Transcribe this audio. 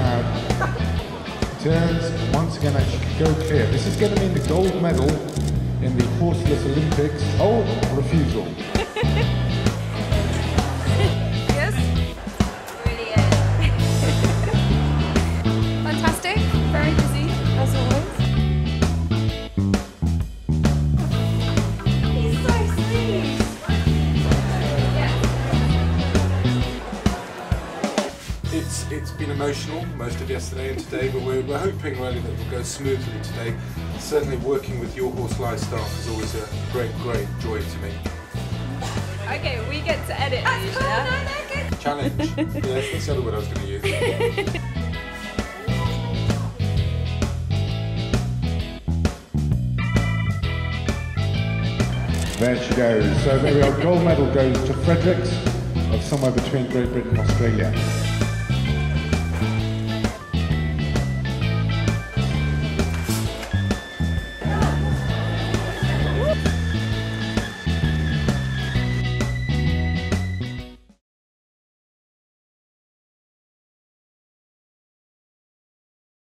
crowd. Turns, once again, and she can go clear. This is going to mean the gold medal in the horseless Olympics. Oh, refusal. Yes? Brilliant. Fantastic. Very busy, as always. He's so sweet. It's been emotional most of yesterday and today, but we're hoping really that it will go smoothly today. Certainly working with Your Horse Live staff is always a great joy to me. Okay, we get to edit these, yeah? Challenge. Yes, that's the other word I was going to use. There she goes. So there we are. Gold medal goes to Fredericks of somewhere between Great Britain and Australia.